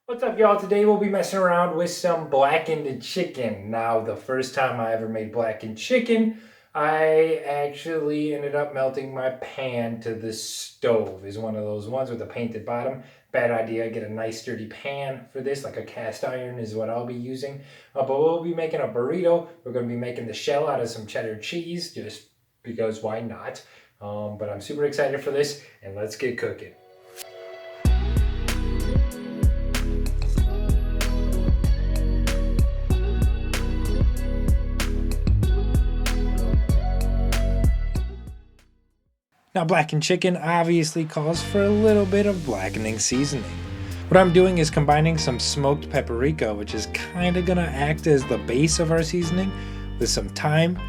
What's up, y'all? Today we'll be messing around with some blackened chicken. Now, the first time I ever made blackened chicken, I actually ended up melting my pan to the stove. Is one of those ones with a painted bottom. Bad idea. Get a nice sturdy pan for this, like a cast iron is what I'll be using. But we'll be making a burrito. We're going to be making the shell out of some cheddar cheese, just because why not? But I'm super excited for this, and let's get cooking. Now, blackened chicken obviously calls for a little bit of blackening seasoning. What I'm doing is combining some smoked paprika, which is kind of going to act as the base of our seasoning, with some thyme,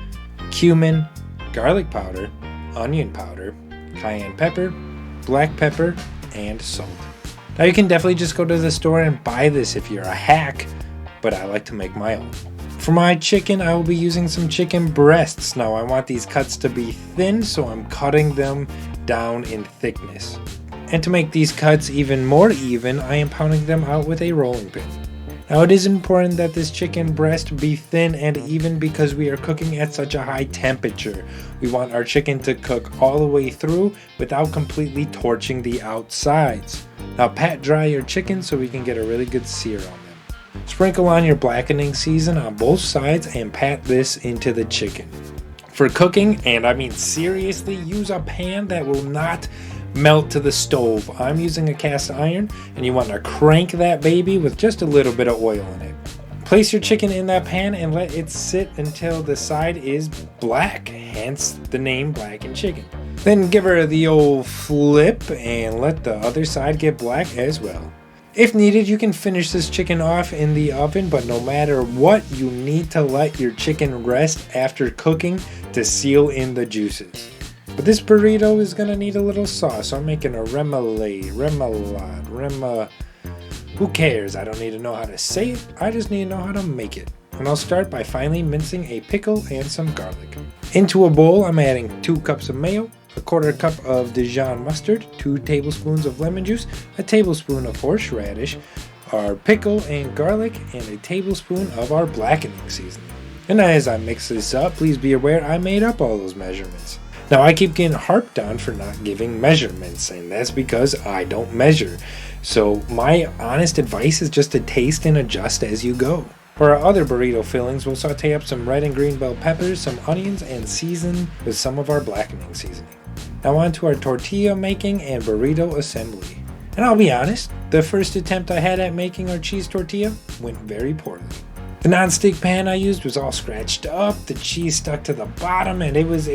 cumin, garlic powder, onion powder, cayenne pepper, black pepper, and salt. Now, you can definitely just go to the store and buy this if you're a hack, but I like to make my own. For my chicken, I will be using some chicken breasts. Now, I want these cuts to be thin, so I'm cutting them down in thickness. And to make these cuts even more even, I am pounding them out with a rolling pin. Now, it is important that this chicken breast be thin and even because we are cooking at such a high temperature. We want our chicken to cook all the way through without completely torching the outsides. Now, pat dry your chicken so we can get a really good sear on them. Sprinkle on your blackening season on both sides and pat this into the chicken. For cooking, and I mean seriously, use a pan that will not melt to the stove. I'm using a cast iron, and you want to crank that baby with just a little bit of oil in it. Place your chicken in that pan and let it sit until the side is black, hence the name blackened chicken. Then give her the old flip and let the other side get black as well. If needed, you can finish this chicken off in the oven, but no matter what, you need to let your chicken rest after cooking to seal in the juices. But this burrito is going to need a little sauce, so I'm making a remoulade, who cares? I don't need to know how to say it, I just need to know how to make it. And I'll start by finely mincing a pickle and some garlic. Into a bowl, I'm adding 2 cups of mayo, a 1/4 cup of Dijon mustard, 2 tablespoons of lemon juice, a tablespoon of horseradish, our pickle and garlic, and a tablespoon of our blackening seasoning. And as I mix this up, please be aware I made up all those measurements. Now, I keep getting harped on for not giving measurements, and that's because I don't measure. So my honest advice is just to taste and adjust as you go. For our other burrito fillings, we'll saute up some red and green bell peppers, some onions, and season with some of our blackening seasoning. Now on to our tortilla making and burrito assembly. And I'll be honest, the first attempt I had at making our cheese tortilla went very poorly. The non-stick pan I used was all scratched up, the cheese stuck to the bottom, and it was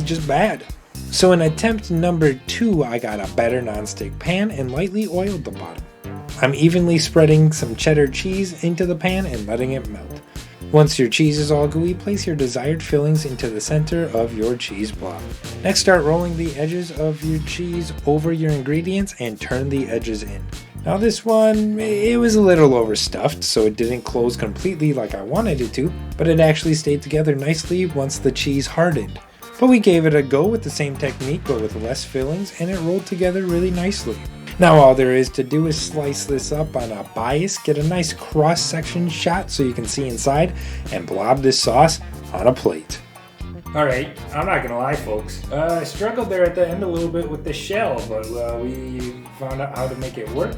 just bad. So in attempt number 2, I got a better non-stick pan and lightly oiled the bottom. I'm evenly spreading some cheddar cheese into the pan and letting it melt. Once your cheese is all gooey, place your desired fillings into the center of your cheese block. Next, start rolling the edges of your cheese over your ingredients and turn the edges in. Now this one, it was a little overstuffed, so it didn't close completely like I wanted it to, but it actually stayed together nicely once the cheese hardened. But we gave it a go with the same technique but with less fillings, and it rolled together really nicely. Now all there is to do is slice this up on a bias, get a nice cross-section shot so you can see inside, and blob this sauce on a plate. Alright, I'm not gonna lie folks, I struggled there at the end a little bit with the shell, but we found out how to make it work,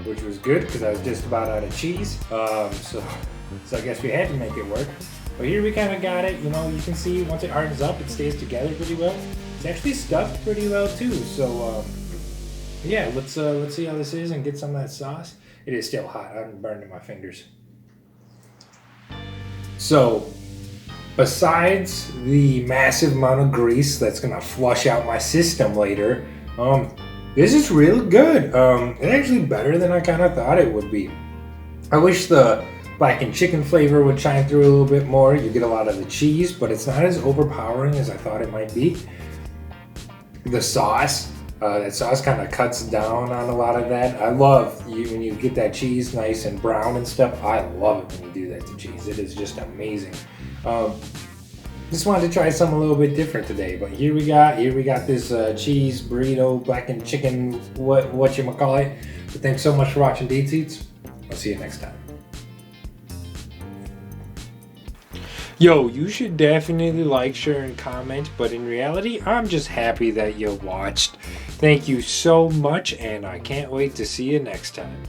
which was good because I was just about out of cheese, so I guess we had to make it work. But here we kind of got it, you know, you can see once it hardens up it stays together pretty well. It's actually stuffed pretty well too, so yeah, let's see how this is and get some of that sauce. It is still hot. I'm burning my fingers. So, besides the massive amount of grease that's gonna flush out my system later, this is really good. It's actually better than I kind of thought it would be. I wish the blackened chicken flavor would shine through a little bit more. You get a lot of the cheese, but it's not as overpowering as I thought it might be. The sauce. That sauce kind of cuts down on a lot of that. I love when you get that cheese nice and brown and stuff. I love it when you do that to cheese. It is just amazing. Just wanted to try something a little bit different today. But here we got this cheese burrito, blackened chicken, whatchamacallit, But thanks so much for watching DietzEatz. I'll see you next time. Yo, you should definitely like, share, and comment, but in reality, I'm just happy that you watched. Thank you so much, and I can't wait to see you next time.